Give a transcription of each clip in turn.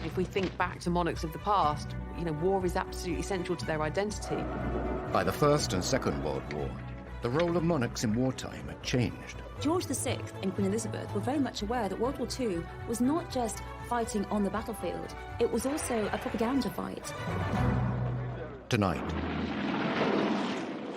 If we think back to monarchs of the past, you know, war is absolutely central to their identity. By the First and Second World War, the role of monarchs in wartime had changed. George VI and Queen Elizabeth were very much aware that World War II was not just fighting on the battlefield, it was also a propaganda fight. Tonight,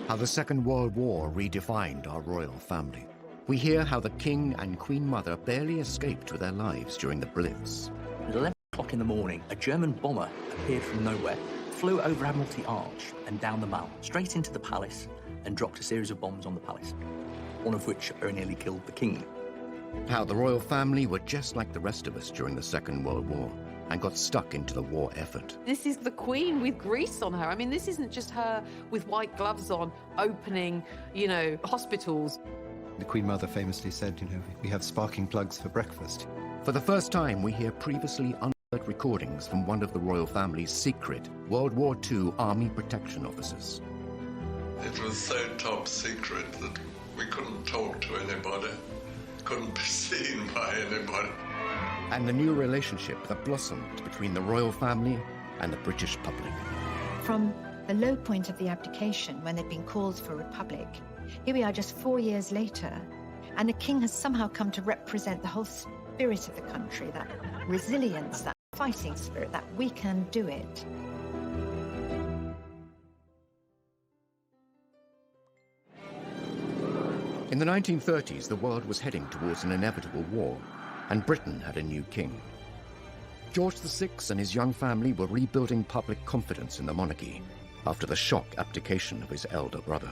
how the Second World War redefined our royal family. We hear how the King and Queen Mother barely escaped with their lives during the Blitz. At 11 o'clock in the morning, a German bomber appeared from nowhere, flew over Admiralty Arch and down the Mall, straight into the palace, and dropped a series of bombs on the palace, one of which very nearly killed the King. How the royal family were just like the rest of us during the Second World War and got stuck into the war effort. This is the Queen with grease on her. I mean, this isn't just her with white gloves on, opening, you know, hospitals. The Queen Mother famously said, you know, we have sparking plugs for breakfast. For the first time, we hear previously unheard recordings from one of the royal family's secret World War II Army protection officers. It was so top secret that we couldn't talk to anybody, couldn't be seen by anybody. And the new relationship that blossomed between the royal family and the British public. From the low point of the abdication, when they'd been called for republic, here we are just 4 years later, and the King has somehow come to represent the whole spirit of the country, that resilience, that fighting spirit, that we can do it. In the 1930s, the world was heading towards an inevitable war, and Britain had a new king. George VI and his young family were rebuilding public confidence in the monarchy after the shock abdication of his elder brother.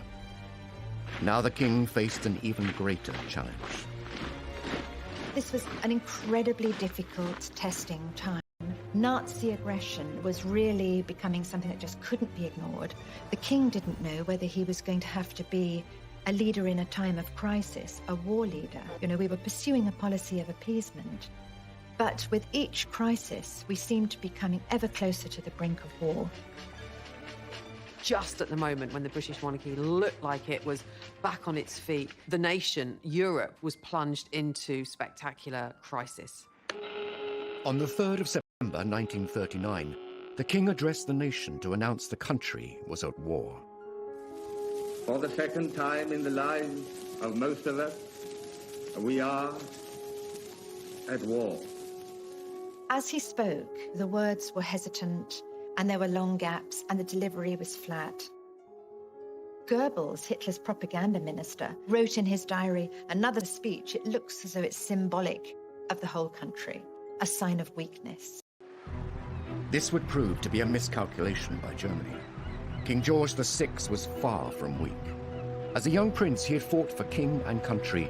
Now the king faced an even greater challenge. This was an incredibly difficult testing time. Nazi aggression was really becoming something that just couldn't be ignored. The king didn't know whether he was going to have to be a leader in a time of crisis, a war leader. You know, we were pursuing a policy of appeasement. But with each crisis, we seemed to be coming ever closer to the brink of war. Just at the moment when the British monarchy looked like it was back on its feet, the nation, Europe, was plunged into spectacular crisis. On the 3rd of September 1939, the king addressed the nation to announce the country was at war. For the second time in the lives of most of us, we are at war. As he spoke, the words were hesitant, and there were long gaps, and the delivery was flat. Goebbels, Hitler's propaganda minister, wrote in his diary another speech. It looks as though it's symbolic of the whole country, a sign of weakness. This would prove to be a miscalculation by Germany. King George VI was far from weak. As a young prince, he had fought for king and country.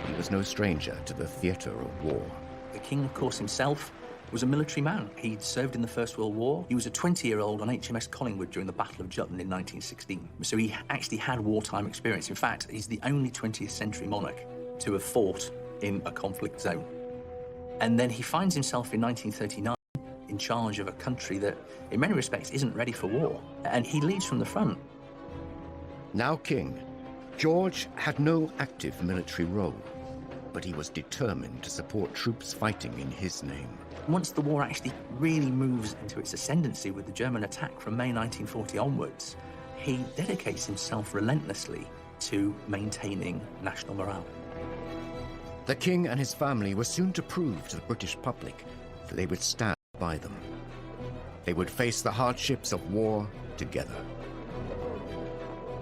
He was no stranger to the theatre of war. The King, of course, himself was a military man. He'd served in the First World War. He was a 20-year-old on HMS Collingwood during the Battle of Jutland in 1916. So he actually had wartime experience. In fact, he's the only 20th century monarch to have fought in a conflict zone. And then he finds himself in 1939 in charge of a country that, in many respects, isn't ready for war. And he leads from the front. Now king, George had no active military role, but he was determined to support troops fighting in his name. Once the war actually really moves into its ascendancy with the German attack from May 1940 onwards, he dedicates himself relentlessly to maintaining national morale. The king and his family were soon to prove to the British public that they would stand by them. They would face the hardships of war together.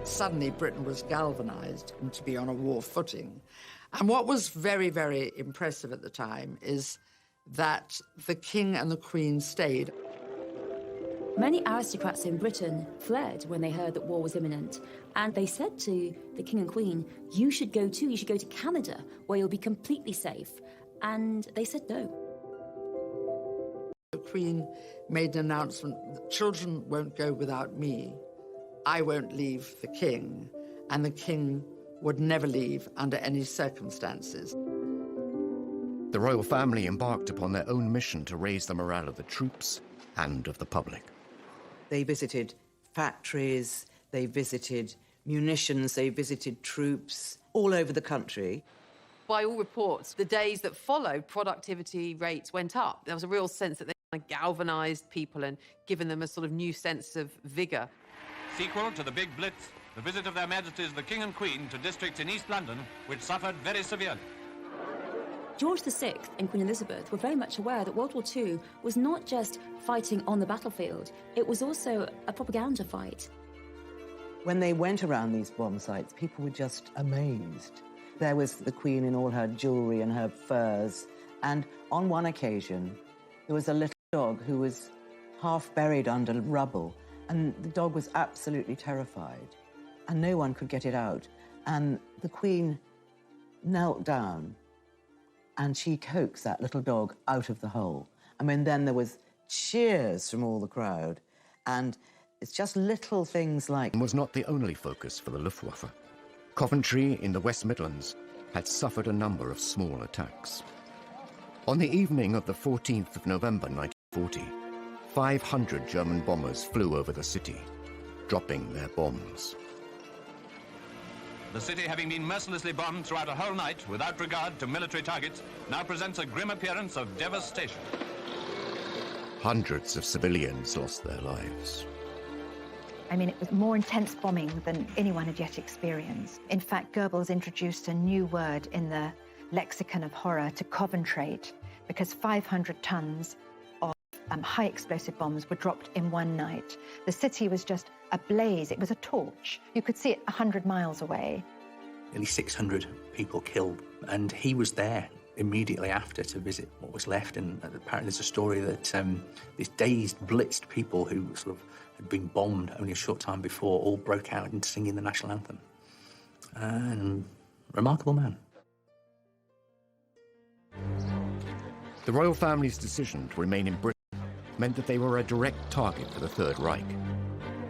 Suddenly Britain was galvanized to be on a war footing. And what was very, very impressive at the time is that the King and the Queen stayed. Many aristocrats in Britain fled when they heard that war was imminent, and they said to the King and Queen, you should go too, you should go to Canada, where you'll be completely safe. And they said no. The Queen made an announcement that children won't go without me. I won't leave the King, and the King would never leave under any circumstances. The royal family embarked upon their own mission to raise the morale of the troops and of the public. They visited factories, they visited munitions, they visited troops all over the country. By all reports, the days that followed, productivity rates went up. There was a real sense that they galvanised people and given them a sort of new sense of vigour. Sequel to the Big Blitz, the visit of Their Majesties the King and Queen to districts in East London which suffered very severely. George VI and Queen Elizabeth were very much aware that World War II was not just fighting on the battlefield, it was also a propaganda fight. When they went around these bomb sites, people were just amazed. There was the Queen in all her jewellery and her furs, and on one occasion, there was a little dog who was half buried under rubble, and the dog was absolutely terrified, and no one could get it out. And the Queen knelt down, and she coaxed that little dog out of the hole. I mean, then there was cheers from all the crowd, and it's just little things like... Was not the only focus for the Luftwaffe. Coventry in the West Midlands had suffered a number of small attacks. On the evening of the 14th of November 1940, 500 German bombers flew over the city, dropping their bombs. The city, having been mercilessly bombed throughout a whole night without regard to military targets, now presents a grim appearance of devastation. Hundreds of civilians lost their lives. I mean, it was more intense bombing than anyone had yet experienced. In fact, Goebbels introduced a new word in the lexicon of horror to Coventrate, because 500 tons of high explosive bombs were dropped in one night. The city was just ablaze. It was a torch. You could see it 100 miles away. Nearly 600 people killed, and he was there immediately after to visit what was left. And apparently there's a story that these dazed, blitzed people who sort of had been bombed only a short time before all broke out into singing the national anthem. And remarkable man. The royal family's decision to remain in Britain meant that they were a direct target for the Third Reich.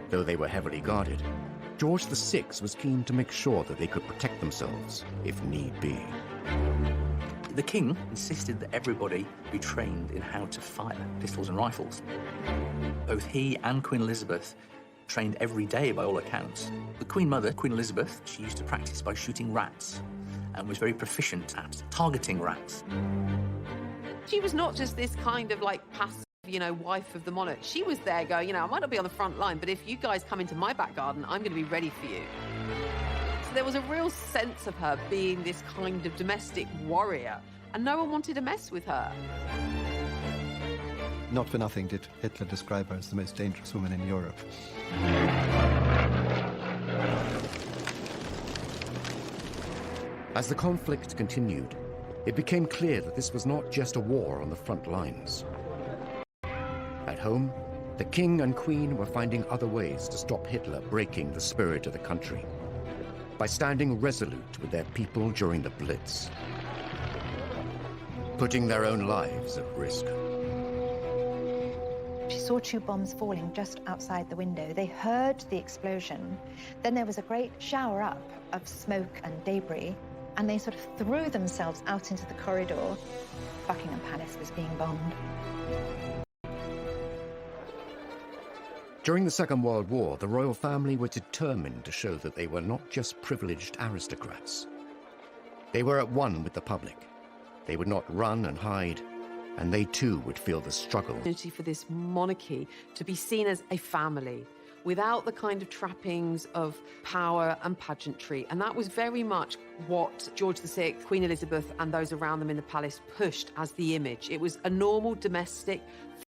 Though they were heavily guarded, George VI was keen to make sure that they could protect themselves if need be. The king insisted that everybody be trained in how to fire pistols and rifles. Both he and Queen Elizabeth trained every day by all accounts. The Queen Mother, Queen Elizabeth, she used to practice by shooting rats and was very proficient at targeting rats. She was not just this kind of like passive, wife of the monarch. She was there going, I might not be on the front line, but if you guys come into my back garden, I'm going to be ready for you. So there was a real sense of her being this kind of domestic warrior, and no one wanted to mess with her. Not for nothing did Hitler describe her as the most dangerous woman in Europe. As the conflict continued, it became clear that this was not just a war on the front lines. At home, the king and queen were finding other ways to stop Hitler breaking the spirit of the country by standing resolute with their people during the Blitz, putting their own lives at risk. She saw 2 bombs falling just outside the window. They heard the explosion. Then there was a great shower up of smoke and debris, and they sort of threw themselves out into the corridor. Buckingham Palace was being bombed. During the Second World War, the royal family were determined to show that they were not just privileged aristocrats. They were at one with the public. They would not run and hide, and they too would feel the struggle. For this monarchy to be seen as a family, without the kind of trappings of power and pageantry. And that was very much what George VI, Queen Elizabeth, and those around them in the palace pushed as the image. It was a normal domestic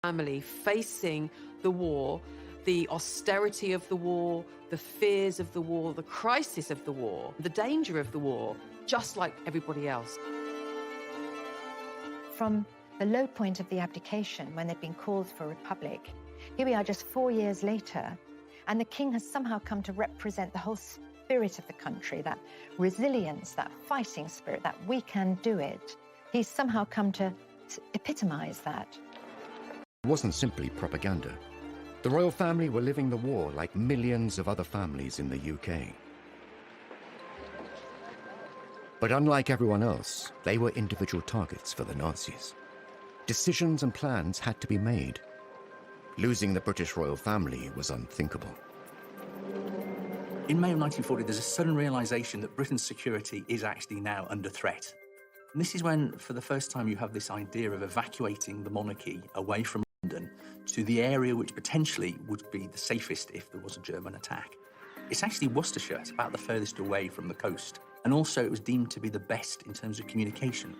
family facing the war, the austerity of the war, the fears of the war, the crisis of the war, the danger of the war, just like everybody else. From the low point of the abdication, when they'd been called for a republic, here we are just 4 years later, and the king has somehow come to represent the whole spirit of the country, that resilience, that fighting spirit, that we can do it. He's somehow come to epitomize that. It wasn't simply propaganda. The royal family were living the war like millions of other families in the UK. But unlike everyone else, they were individual targets for the Nazis. Decisions and plans had to be made. Losing the British royal family was unthinkable. In May of 1940, there's a sudden realization that Britain's security is actually now under threat. And this is when, for the first time, you have this idea of evacuating the monarchy away from London to the area which potentially would be the safest if there was a German attack. It's actually Worcestershire. It's about the furthest away from the coast. And also it was deemed to be the best in terms of communication.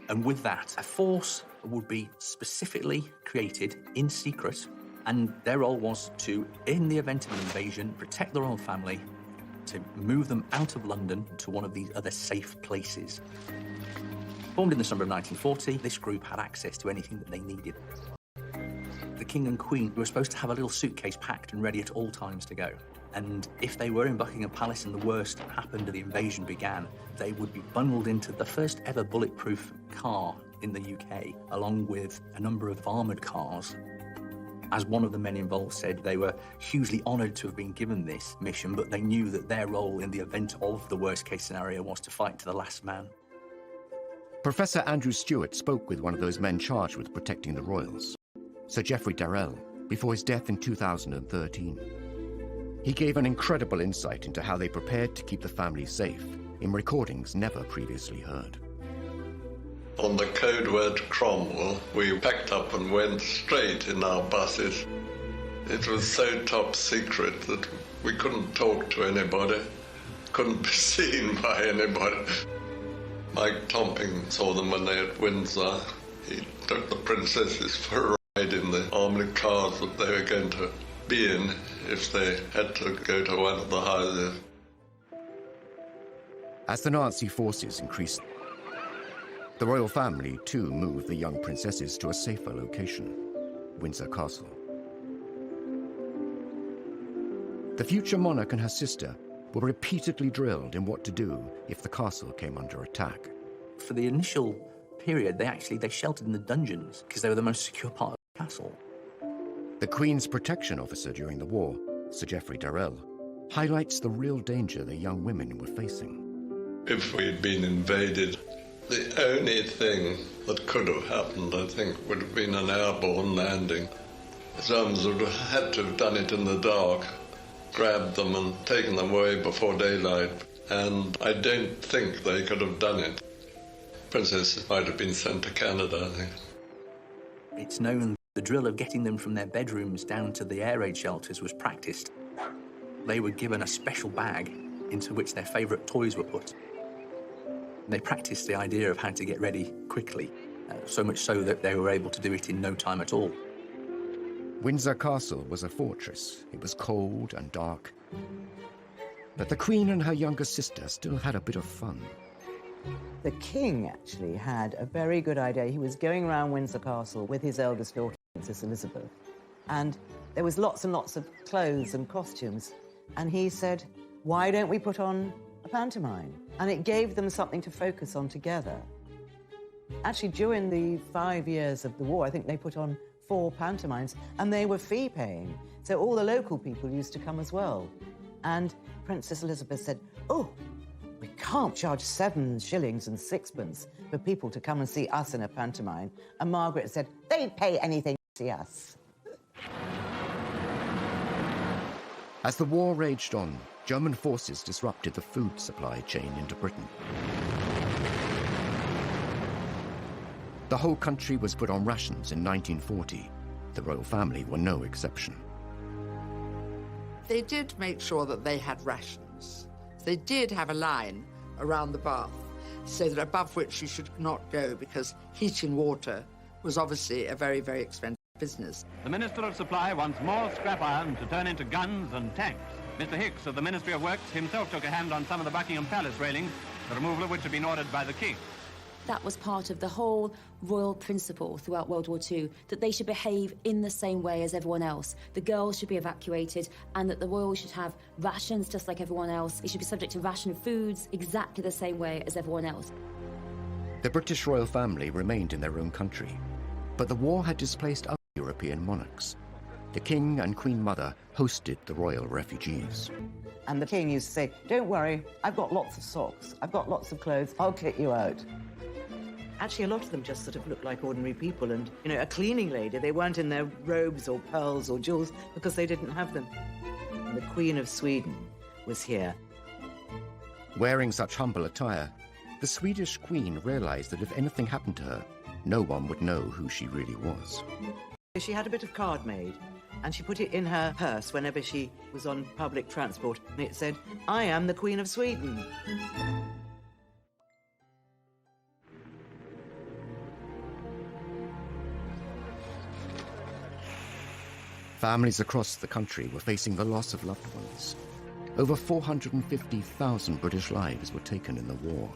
And with that, a force would be specifically created in secret, and their role was to, in the event of an invasion, protect the royal family, to move them out of London to one of these other safe places. Formed in the summer of 1940, this group had access to anything that they needed. The King and Queen were supposed to have a little suitcase packed and ready at all times to go. And if they were in Buckingham Palace and the worst happened and the invasion began, they would be bundled into the first ever bulletproof car in the UK, along with a number of armoured cars. As one of the men involved said, they were hugely honoured to have been given this mission, but they knew that their role in the event of the worst-case scenario was to fight to the last man. Professor Andrew Stewart spoke with one of those men charged with protecting the royals, Sir Geoffrey Darrell, before his death in 2013. He gave an incredible insight into how they prepared to keep the family safe in recordings never previously heard. On the code word Cromwell, we packed up and went straight in our buses. It was so top secret that we couldn't talk to anybody, couldn't be seen by anybody. Mike Tomping saw them when they were at Windsor. He took the princesses for a ride in the armoured cars that they were going to be in if they had to go to one of the houses. As the Nazi forces increased, the royal family too moved the young princesses to a safer location, Windsor Castle. The future monarch and her sister were repeatedly drilled in what to do if the castle came under attack. For the initial period, they sheltered in the dungeons because they were the most secure part of the castle. The Queen's protection officer during the war, Sir Geoffrey Darrell, highlights the real danger the young women were facing. If we'd been invaded, the only thing that could have happened, I think, would have been an airborne landing. The Germans would have had to have done it in the dark, grabbed them and taken them away before daylight, and I don't think they could have done it. Princesses might have been sent to Canada, I think. It's known the drill of getting them from their bedrooms down to the air raid shelters was practiced. They were given a special bag into which their favourite toys were put. They practiced the idea of how to get ready quickly, so much so that they were able to do it in no time at all. Windsor Castle was a fortress. It was cold and dark. But the Queen and her younger sister still had a bit of fun. The king actually had a very good idea. He was going around Windsor Castle with his eldest daughter, Princess Elizabeth, and there was lots and lots of clothes and costumes. And he said, why don't we put on a pantomime? And it gave them something to focus on together. Actually, during the 5 years of the war, I think they put on 4 pantomimes, and they were fee-paying. So all the local people used to come as well. And Princess Elizabeth said, oh, we can't charge 7 shillings and 6pence for people to come and see us in a pantomime. And Margaret said, they'd pay anything to see us. As the war raged on, German forces disrupted the food supply chain into Britain. The whole country was put on rations in 1940. The royal family were no exception. They did make sure that they had rations. They did have a line around the bath so that above which you should not go, because heating water was obviously a very, very expensive business. The Minister of Supply wants more scrap iron to turn into guns and tanks. Mr. Hicks of the Ministry of Works himself took a hand on some of the Buckingham Palace railings, the removal of which had been ordered by the King. That was part of the whole royal principle throughout World War II, that they should behave in the same way as everyone else. The girls should be evacuated, and that the royals should have rations just like everyone else. They should be subject to ration foods exactly the same way as everyone else. The British royal family remained in their own country, but the war had displaced other European monarchs. The King and Queen Mother hosted the royal refugees. And the king used to say, don't worry, I've got lots of socks, I've got lots of clothes, I'll kick you out. Actually, a lot of them just sort of looked like ordinary people, and, you know, a cleaning lady, they weren't in their robes or pearls or jewels because they didn't have them. And the Queen of Sweden was here. Wearing such humble attire, the Swedish Queen realized that if anything happened to her, no one would know who she really was. She had a bit of card made, and she put it in her purse whenever she was on public transport, and it said, "I am the Queen of Sweden." Families across the country were facing the loss of loved ones. Over 450,000 British lives were taken in the war.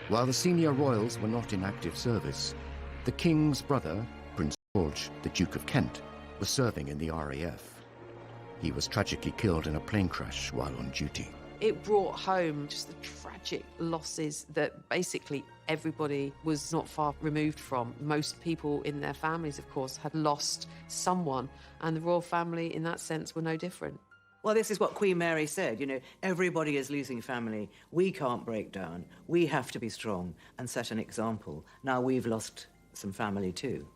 While the senior royals were not in active service, the King's brother, Prince George, the Duke of Kent, was serving in the RAF. He was tragically killed in a plane crash while on duty. It brought home just the tragic losses that basically everybody was not far removed from. Most people in their families, of course, had lost someone, and the royal family, in that sense, were no different. Well, this is what Queen Mary said, you know, everybody is losing family. We can't break down. We have to be strong and set an example. Now we've lost some family too.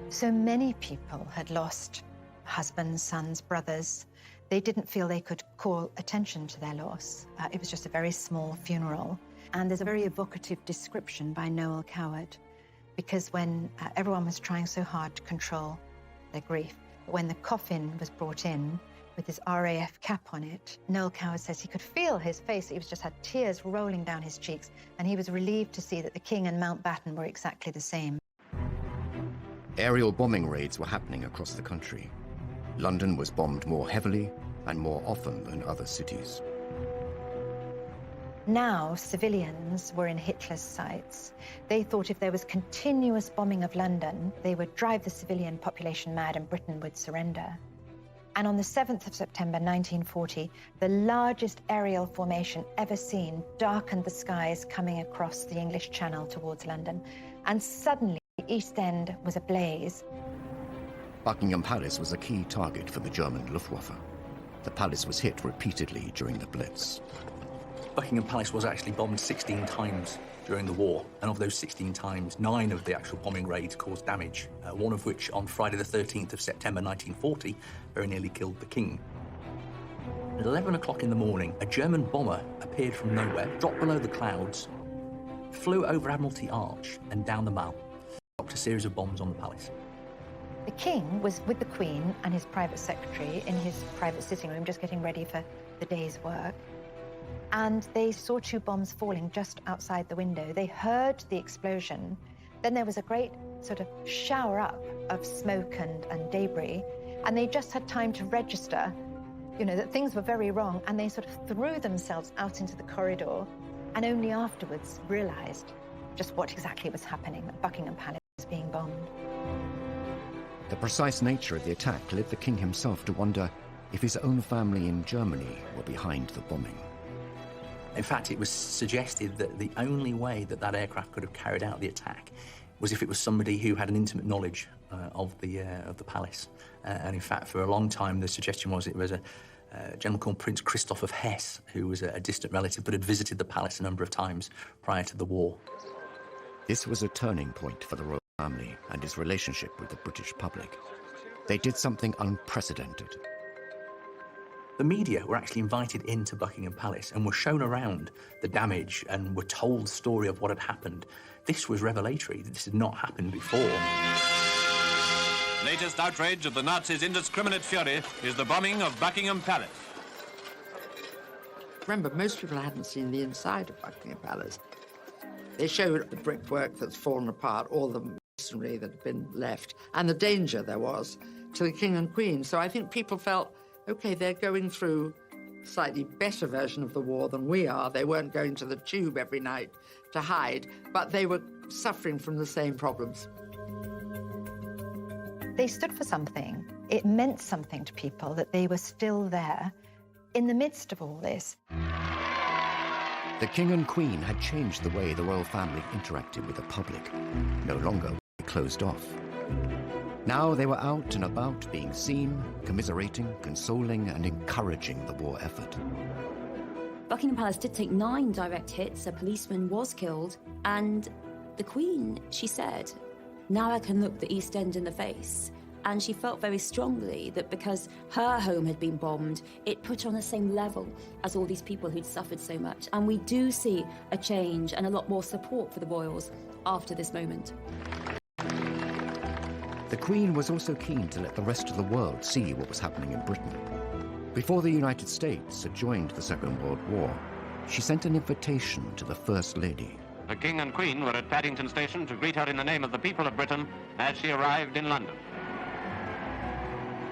So many people had lost husbands, sons, brothers. They didn't feel they could call attention to their loss. It was just a very small funeral. And there's a very evocative description by Noel Coward, because when everyone was trying so hard to control their grief, when the coffin was brought in with his RAF cap on it, Noel Coward says he could feel his face. He just had tears rolling down his cheeks, and he was relieved to see that the King and Mountbatten were exactly the same. Aerial bombing raids were happening across the country. London was bombed more heavily and more often than other cities. Now, civilians were in Hitler's sights. They thought if there was continuous bombing of London, they would drive the civilian population mad and Britain would surrender. And on the 7th of September 1940, the largest aerial formation ever seen darkened the skies coming across the English Channel towards London. And suddenly, the East End was ablaze. Buckingham Palace was a key target for the German Luftwaffe. The palace was hit repeatedly during the Blitz. Buckingham Palace was actually bombed 16 times during the war, and of those 16 times, 9 of the actual bombing raids caused damage, one of which on Friday the 13th of September 1940 very nearly killed the King. At 11 o'clock in the morning, a German bomber appeared from nowhere, dropped below the clouds, flew over Admiralty Arch and down the Mall, dropped a series of bombs on the palace. The King was with the Queen and his private secretary in his private sitting room, just getting ready for the day's work. And they saw 2 bombs falling just outside the window. They heard the explosion. Then there was a great sort of shower up of smoke and debris. And they just had time to register, you know, that things were very wrong. And they sort of threw themselves out into the corridor and only afterwards realized just what exactly was happening, that Buckingham Palace was being bombed. The precise nature of the attack led the King himself to wonder if his own family in Germany were behind the bombing. In fact, it was suggested that the only way that that aircraft could have carried out the attack was if it was somebody who had an intimate knowledge of the palace. And in fact, for a long time, the suggestion was it was a gentleman called Prince Christoph of Hesse, who was a distant relative but had visited the palace a number of times prior to the war. This was a turning point for the royal family and his relationship with the British public. They did something unprecedented. The media were actually invited into Buckingham Palace and were shown around the damage and were told the story of what had happened. This was revelatory. This had not happened before. Latest outrage of the Nazis' indiscriminate fury is the bombing of Buckingham Palace. Remember, most people hadn't seen the inside of Buckingham Palace. They showed the brickwork that's fallen apart, all the masonry that had been left, and the danger there was to the King and Queen. So I think people felt, OK, they're going through a slightly better version of the war than we are. They weren't going to the tube every night to hide, but they were suffering from the same problems. They stood for something. It meant something to people that they were still there in the midst of all this. The King and Queen had changed the way the royal family interacted with the public. No longer were they closed off. Now they were out and about, being seen, commiserating, consoling, and encouraging the war effort. Buckingham Palace did take 9 direct hits, a policeman was killed, and the Queen, she said, "Now I can look the East End in the face." And she felt very strongly that because her home had been bombed, it put her on the same level as all these people who'd suffered so much. And we do see a change and a lot more support for the royals after this moment. The Queen was also keen to let the rest of the world see what was happening in Britain. Before the United States had joined the Second World War, she sent an invitation to the First Lady. The King and Queen were at Paddington Station to greet her in the name of the people of Britain as she arrived in London.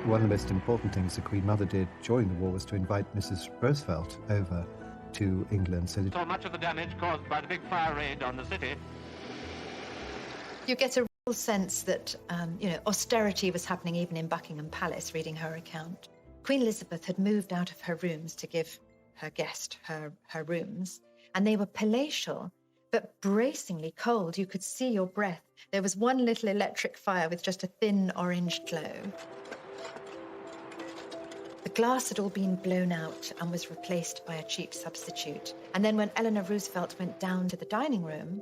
One of the most important things the Queen Mother did during the war was to invite Mrs. Roosevelt over to England. So much of the damage caused by the big fire raid on the city. You get a real sense that, austerity was happening even in Buckingham Palace, reading her account. Queen Elizabeth had moved out of her rooms to give her guest her rooms, and they were palatial, but bracingly cold. You could see your breath. There was one little electric fire with just a thin orange glow. The glass had all been blown out and was replaced by a cheap substitute. And then when Eleanor Roosevelt went down to the dining room,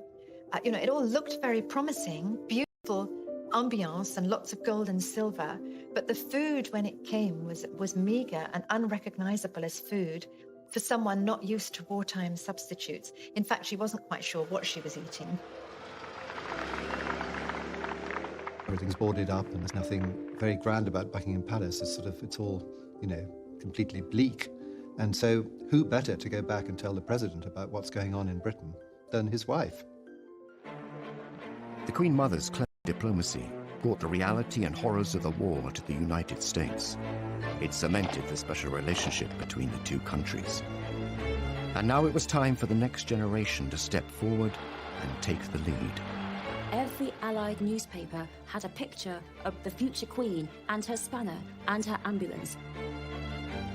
it all looked very promising, beautiful ambiance and lots of gold and silver, but the food when it came was meager and unrecognizable as food for someone not used to wartime substitutes. In fact, she wasn't quite sure what she was eating. everything's boarded up and there's nothing very grand about Buckingham Palace. It's all, completely bleak. And so who better to go back and tell the president about what's going on in Britain than his wife? The Queen Mother's clever diplomacy brought the reality and horrors of the war to the United States. It cemented the special relationship between the two countries. And now it was time for the next generation to step forward and take the lead. Every Allied newspaper had a picture of the future Queen and her spanner and her ambulance.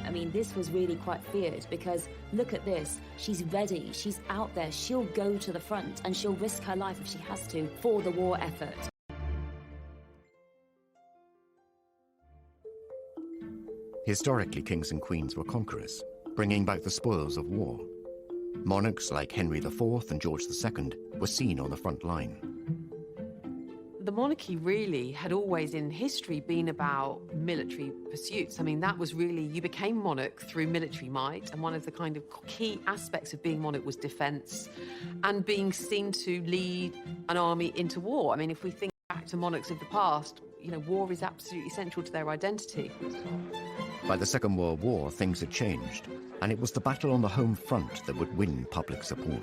I mean, this was really quite feared because look at this. She's ready. She's out there. She'll go to the front and she'll risk her life if she has to for the war effort. Historically, kings and queens were conquerors, bringing back the spoils of war. Monarchs like Henry IV and George II were seen on the front line. The monarchy really had always in history been about military pursuits. I mean, that was really, you became monarch through military might, and one of the kind of key aspects of being monarch was defense and being seen to lead an army into war. I mean, if we think back to monarchs of the past, war is absolutely central to their identity. By the Second World War, things had changed, and it was the battle on the home front that would win public support.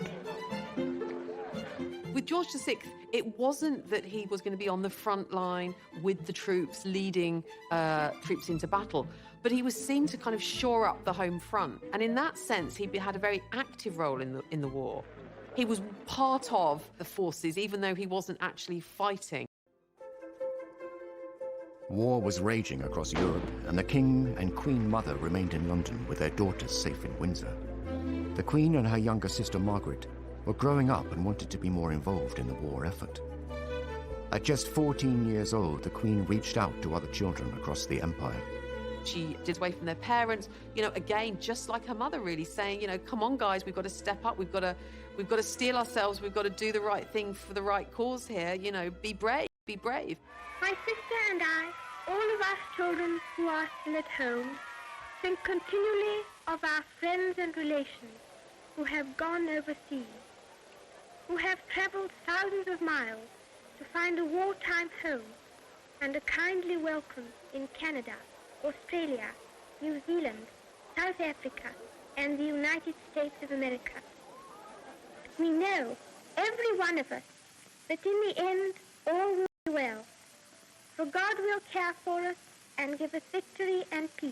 With George VI, it wasn't that he was going to be on the front line with the troops, leading troops into battle, but he was seen to kind of shore up the home front. And in that sense, he had a very active role in the war. He was part of the forces, even though he wasn't actually fighting. War was raging across Europe, and the King and Queen Mother remained in London with their daughters safe in Windsor. The Queen and her younger sister Margaret were growing up and wanted to be more involved in the war effort. At just 14 years old, the Queen reached out to other children across the empire. She did away from their parents, again, just like her mother, really saying, come on, guys, we've got to step up, we've got to steel ourselves, we've got to do the right thing for the right cause here, be brave, be brave. My sister and I, all of us children who are still at home, think continually of our friends and relations who have gone overseas, who have travelled thousands of miles to find a wartime home and a kindly welcome in Canada, Australia, New Zealand, South Africa, and the United States of America. We know, every one of us, that in the end all will be well, for God will care for us and give us victory and peace.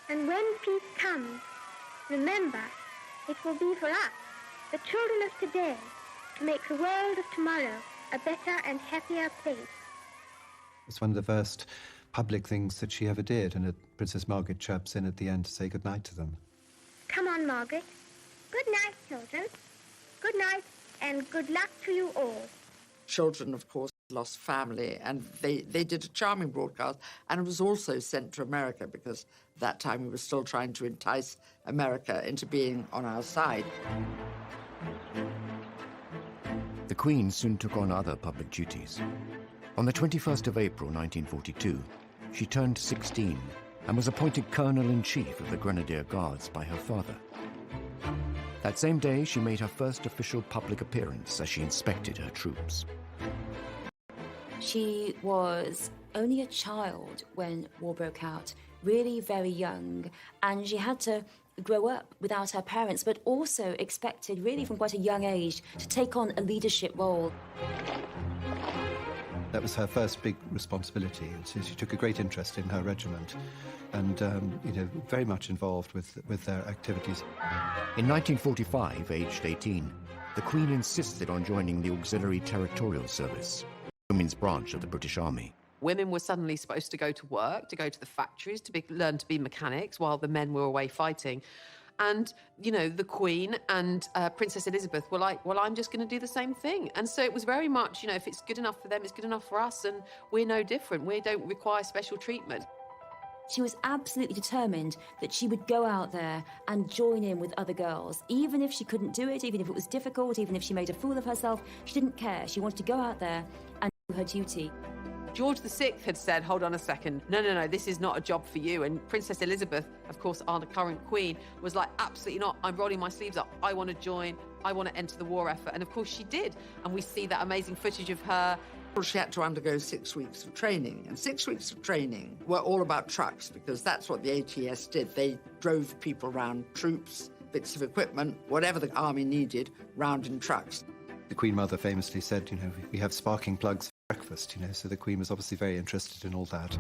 And when peace comes, remember, it will be for us, the children of today, to make the world of tomorrow a better and happier place. It's one of the first public things that she ever did, and Princess Margaret chirps in at the end to say goodnight to them. Come on, Margaret. Good night, children. Good night, and good luck to you all. Children, of course, lost family, and they did a charming broadcast, and it was also sent to America because at that time we were still trying to entice America into being on our side. The Queen soon took on other public duties. On the 21st of April 1942, she turned 16 and was appointed Colonel-in-Chief of the Grenadier Guards by her father. That same day, she made her first official public appearance as she inspected her troops. She was only a child when war broke out, really very young, and she had to grow up without her parents, but also expected, really from quite a young age, to take on a leadership role. That was her first big responsibility, and so she took a great interest in her regiment and, very much involved with their activities. In 1945, aged 18, the Queen insisted on joining the Auxiliary Territorial Service, the women's branch of the British Army. Women were suddenly supposed to go to work, to go to the factories, to learn to be mechanics while the men were away fighting. And, the Queen and Princess Elizabeth were like, well, I'm just going to do the same thing. And so it was very much, if it's good enough for them, it's good enough for us, and we're no different. We don't require special treatment. She was absolutely determined that she would go out there and join in with other girls. Even if she couldn't do it, even if it was difficult, even if she made a fool of herself, she didn't care. She wanted to go out there and do her duty. George VI had said, hold on a second, no, this is not a job for you. And Princess Elizabeth, of course, our current queen, was like, absolutely not. I'm rolling my sleeves up. I want to join. I want to enter the war effort. And of course she did. And we see that amazing footage of her. She had to undergo 6 weeks of training. And 6 weeks of training were all about trucks, because that's what the ATS did. They drove people around, troops, bits of equipment, whatever the army needed, round in trucks. The Queen Mother famously said, we have sparking plugs for breakfast, so the Queen was obviously very interested in all that.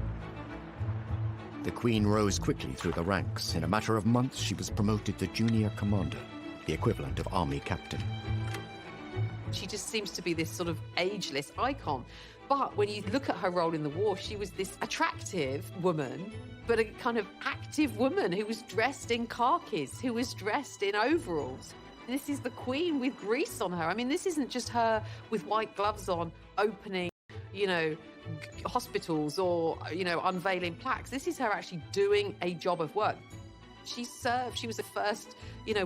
The Queen rose quickly through the ranks. In a matter of months, she was promoted to junior commander, the equivalent of army captain. She just seems to be this sort of ageless icon. But when you look at her role in the war, she was this attractive woman, but a kind of active woman who was dressed in khakis, who was dressed in overalls. This is the Queen with grease on her. I mean, this isn't just her with white gloves on, opening, hospitals or, unveiling plaques. This is her actually doing a job of work. She served. She was the first,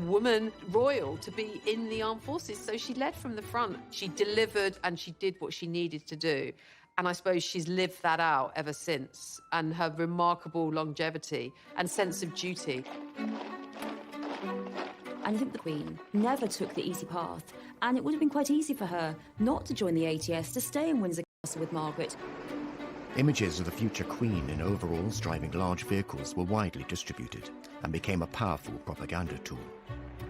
woman royal to be in the armed forces. So she led from the front. She delivered and she did what she needed to do. And I suppose she's lived that out ever since. And her remarkable longevity and sense of duty. And I think the Queen never took the easy path. And it would have been quite easy for her not to join the ATS, to stay in Windsor Castle with Margaret. Images of the future Queen in overalls driving large vehicles were widely distributed and became a powerful propaganda tool.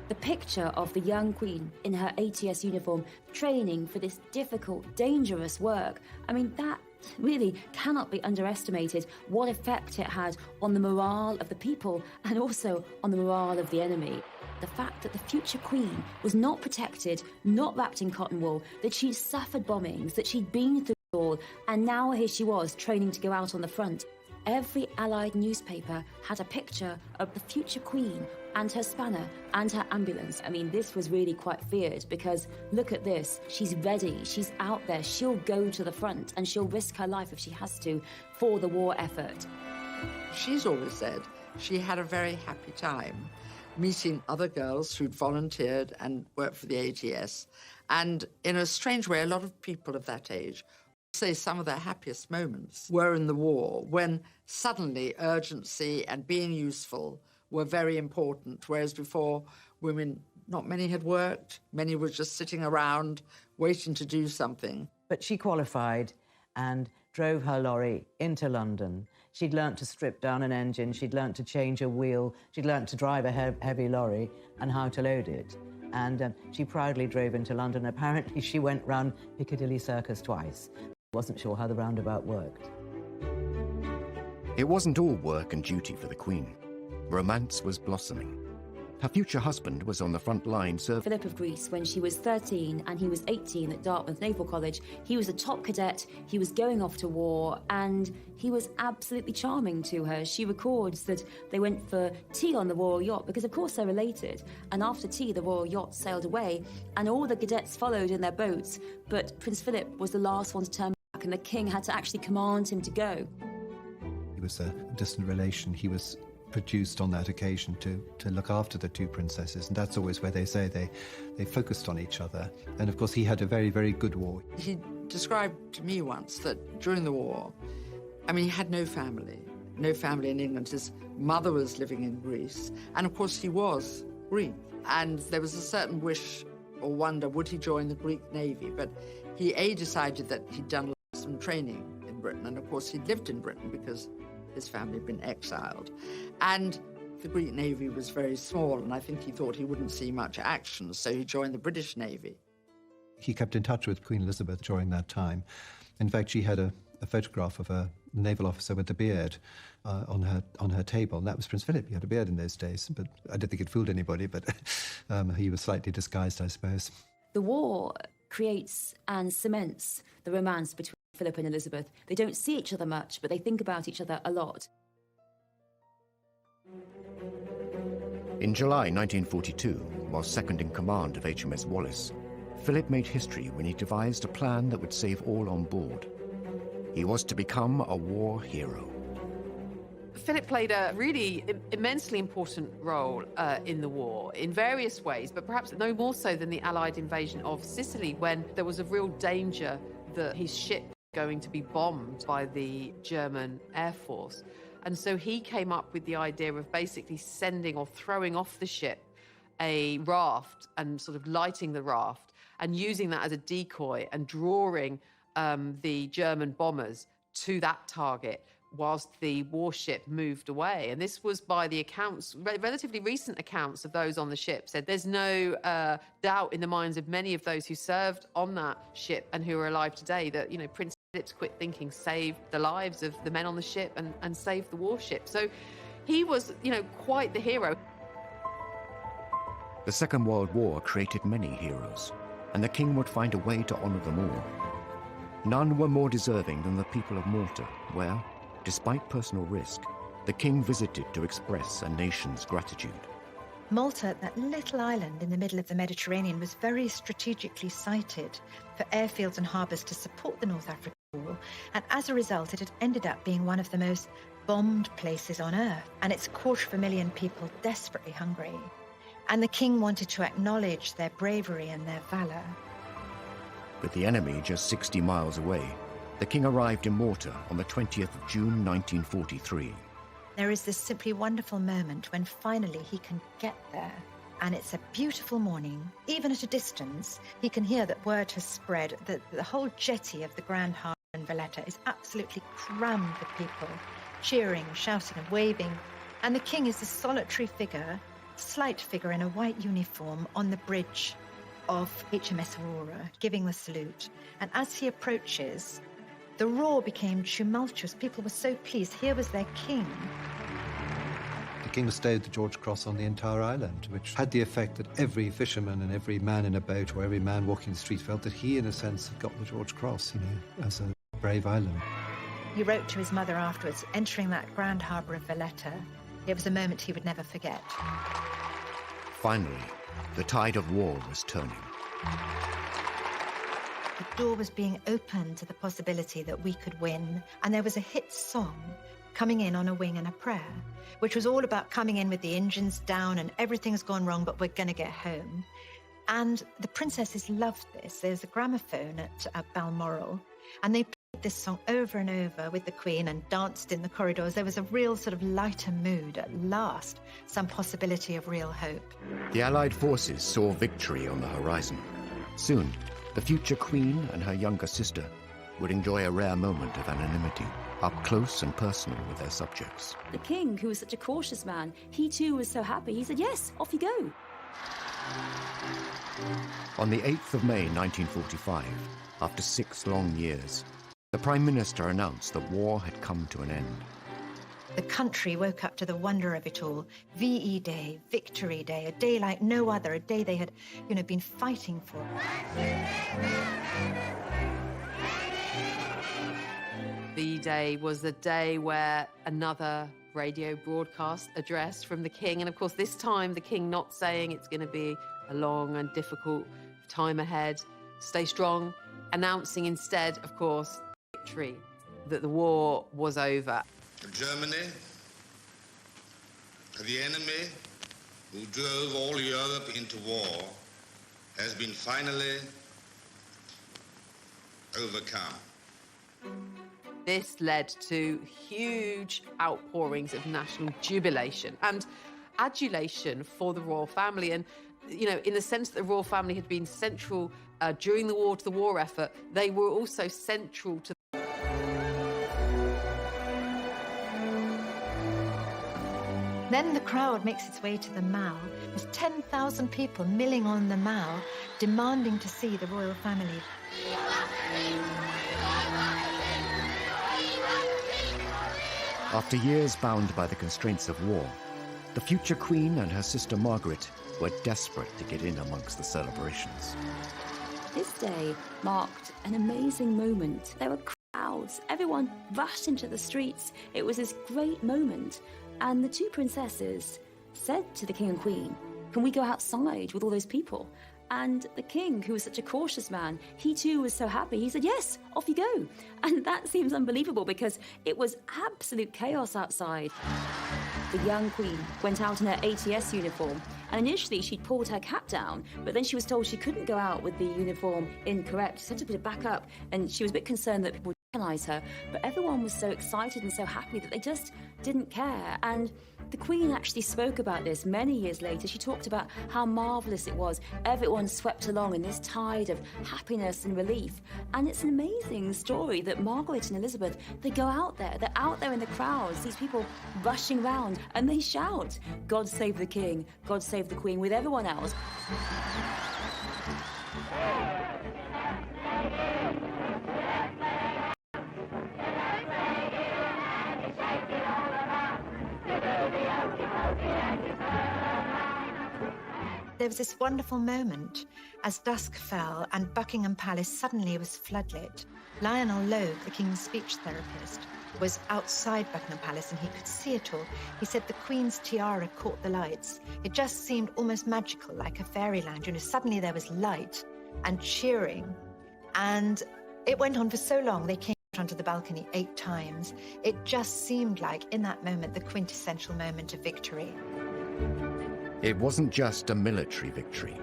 The picture of the young Queen in her ATS uniform training for this difficult, dangerous work, that really cannot be underestimated, what effect it had on the morale of the people and also on the morale of the enemy. The fact that the future Queen was not protected, not wrapped in cotton wool, that she'd suffered bombings, that she'd been through it all, and now here she was training to go out on the front. Every Allied newspaper had a picture of the future Queen and her spanner and her ambulance. This was really quite feared, because look at this. She's ready. She's out there. She'll go to the front and she'll risk her life if she has to for the war effort. She's always said she had a very happy time meeting other girls who'd volunteered and worked for the ATS. And in a strange way, a lot of people of that age say some of their happiest moments were in the war, when suddenly urgency and being useful were very important, whereas before women, not many had worked, many were just sitting around waiting to do something. But she qualified and drove her lorry into London. She'd learnt to strip down an engine, she'd learnt to change a wheel, she'd learnt to drive a heavy lorry and how to load it. And she proudly drove into London. Apparently she went round Piccadilly Circus twice. Wasn't sure how the roundabout worked. It wasn't all work and duty for the Queen. Romance was blossoming. Her future husband was on the front line serving. Philip of Greece, when she was 13 and he was 18 at Dartmouth Naval College, he was a top cadet, he was going off to war, and he was absolutely charming to her. She records that they went for tea on the Royal Yacht, because of course they're related, and after tea the Royal Yacht sailed away, and all the cadets followed in their boats, but Prince Philip was the last one to turn back, and the king had to actually command him to go. He was a distant relation. He was produced on that occasion to look after the two princesses, and that's always where they say they focused on each other. And of course he had a very, very good war. He described to me once that during the war, he had no family in England. His mother was living in Greece, and of course he was Greek, and there was a certain wish or wonder, would he join the Greek Navy? But he decided that he'd done some training in Britain. And of course, he'd lived in Britain because his family had been exiled. And the Greek Navy was very small, and I think he thought he wouldn't see much action, so he joined the British Navy. He kept in touch with Queen Elizabeth during that time. In fact, she had a photograph of a naval officer with a beard on her table, and that was Prince Philip. He had a beard in those days, but I don't think it fooled anybody, but he was slightly disguised, I suppose. The war creates and cements the romance between Philip and Elizabeth. They don't see each other much, but they think about each other a lot. In July 1942, while second in command of HMS Wallace, Philip made history when he devised a plan that would save all on board. He was to become a war hero. Philip played a really immensely important role in the war in various ways, but perhaps no more so than the Allied invasion of Sicily, when there was a real danger that his ship was going to be bombed by the German Air Force. And so he came up with the idea of basically sending or throwing off the ship a raft and sort of lighting the raft and using that as a decoy and drawing the German bombers to that target whilst the warship moved away. And this was, by the accounts, relatively recent accounts of those on the ship, said there's no doubt in the minds of many of those who served on that ship and who are alive today that, you know, Prince Philip's quick thinking saved the lives of the men on the ship and saved the warship. So he was, you know, quite the hero. The Second World War created many heroes, and the king would find a way to honor them all. None were more deserving than the people of Malta, where, despite personal risk, the king visited to express a nation's gratitude. Malta, that little island in the middle of the Mediterranean, was very strategically sited for airfields and harbours to support the North African War, and as a result, it had ended up being one of the most bombed places on earth, and its 250,000 people desperately hungry. And the king wanted to acknowledge their bravery and their valour. With the enemy just 60 miles away, the king arrived in Malta on the 20th of June 1943. There is this simply wonderful moment when finally he can get there. And it's a beautiful morning. Even at a distance, he can hear that word has spread that the whole jetty of the Grand Harbour in Valletta is absolutely crammed with people, cheering, shouting and waving. And the king is a solitary figure, slight figure in a white uniform on the bridge of HMS Aurora, giving the salute. And as he approaches, the roar became tumultuous. People were so pleased. Here was their king. The king bestowed the George Cross on the entire island, which had the effect that every fisherman and every man in a boat or every man walking the street felt that he, in a sense, had got the George Cross, you know, as a brave island. He wrote to his mother afterwards, entering that Grand Harbour of Valletta. It was a moment he would never forget. Finally, the tide of war was turning. The door was being opened to the possibility that we could win, and there was a hit song, Coming In on a Wing and a Prayer, which was all about coming in with the engines down and everything's gone wrong, but we're going to get home. And the princesses loved this. There's a gramophone at Balmoral, and they played this song over and over with the Queen and danced in the corridors. There was a real sort of lighter mood at last, some possibility of real hope. The Allied forces saw victory on the horizon. Soon, the future queen and her younger sister would enjoy a rare moment of anonymity, up close and personal with their subjects. The king, who was such a cautious man, he too was so happy. He said, yes, off you go. On the 8th of May 1945, after 6 long years, the Prime Minister announced that war had come to an end. The country woke up to the wonder of it all. VE Day, Victory Day, a day like no other, a day they had, you know, been fighting for. VE Day was the day where another radio broadcast address from the king, and of course this time the king not saying it's going to be a long and difficult time ahead, stay strong, announcing instead, of course, victory, that the war was over. Germany, the enemy who drove all Europe into war, has been finally overcome. This led to huge outpourings of national jubilation and adulation for the royal family. And, you know, in the sense that the royal family had been central during the war to the war effort, they were also central to Then the crowd makes its way to the Mall. There's 10,000 people milling on the Mall, demanding to see the royal family. After years bound by the constraints of war, the future queen and her sister Margaret were desperate to get in amongst the celebrations. This day marked an amazing moment. There were crowds. Everyone rushed into the streets. It was this great moment. And the two princesses said to the king and queen, "Can we go outside with all those people?" And the king, who was such a cautious man, he too was so happy. He said, "Yes, off you go." And that seems unbelievable because it was absolute chaos outside. The young queen went out in her ATS uniform, and initially she'd pulled her cap down, but then she was told she couldn't go out with the uniform incorrect. She had to put it back up, and she was a bit concerned that people would recognize her. But everyone was so excited and so happy that they just didn't care. And the Queen actually spoke about this many years later. She talked about how marvellous it was. Everyone swept along in this tide of happiness and relief. And it's an amazing story that Margaret and Elizabeth, they go out there. They're out there in the crowds, these people rushing round, and they shout, "God save the King, God save the Queen," with everyone else. There was this wonderful moment as dusk fell and Buckingham Palace suddenly was floodlit. Lionel Logue, the King's speech therapist, was outside Buckingham Palace and he could see it all. He said the Queen's tiara caught the lights. It just seemed almost magical, like a fairyland. You know, suddenly there was light and cheering. And it went on for so long. They came out onto the balcony 8 times. It just seemed like, in that moment, the quintessential moment of victory. It wasn't just a military victory.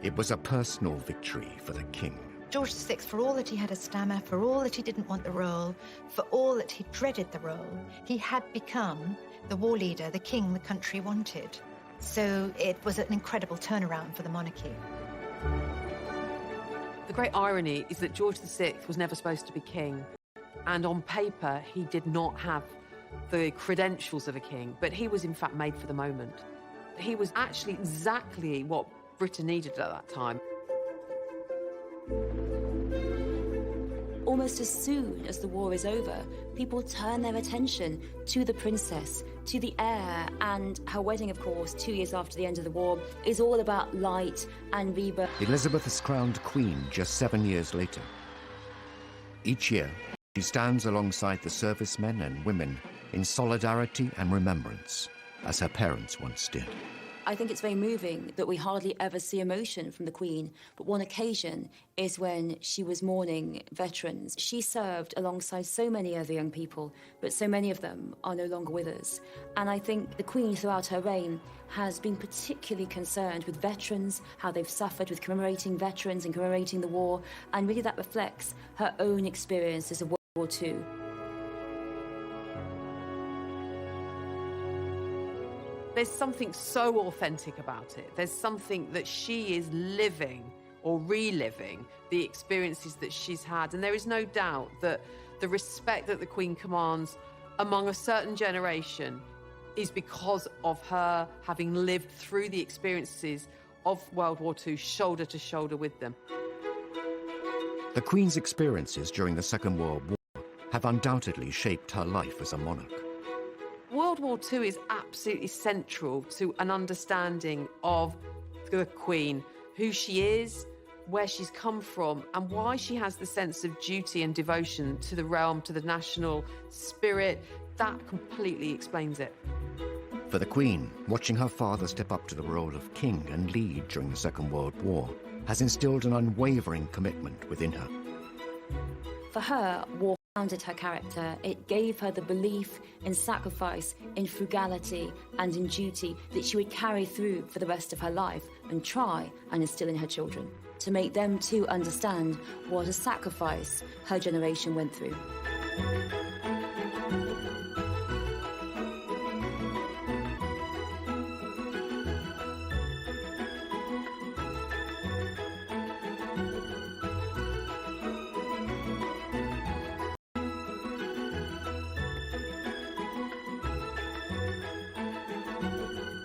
It was a personal victory for the king. George VI, for all that he had a stammer, for all that he didn't want the role, for all that he dreaded the role, he had become the war leader, the king the country wanted. So it was an incredible turnaround for the monarchy. The great irony is that George VI was never supposed to be king. And on paper, he did not have the credentials of a king, but he was in fact made for the moment. He was actually exactly what Britain needed at that time. Almost as soon as the war is over, people turn their attention to the princess, to the heir, and her wedding, of course, 2 years after the end of the war, is all about light and rebirth. Elizabeth is crowned queen just 7 years later. Each year, she stands alongside the servicemen and women in solidarity and remembrance, as her parents once did. I think it's very moving that we hardly ever see emotion from the Queen, but one occasion is when she was mourning veterans. She served alongside so many other young people, but so many of them are no longer with us. And I think the Queen, throughout her reign, has been particularly concerned with veterans, how they've suffered, with commemorating veterans and commemorating the war, and really that reflects her own experiences of World War II. There's something so authentic about it. There's something that she is living or reliving the experiences that she's had. And there is no doubt that the respect that the Queen commands among a certain generation is because of her having lived through the experiences of World War II shoulder to shoulder with them. The Queen's experiences during the Second World War have undoubtedly shaped her life as a monarch. World War II is absolutely central to an understanding of the Queen, who she is, where she's come from, and why she has the sense of duty and devotion to the realm, to the national spirit. That completely explains it. For the Queen, watching her father step up to the role of king and lead during the Second World War has instilled an unwavering commitment within her. For her, war founded her character. It gave her the belief in sacrifice, in frugality, and in duty that she would carry through for the rest of her life and try and instill in her children, to make them too understand what a sacrifice her generation went through.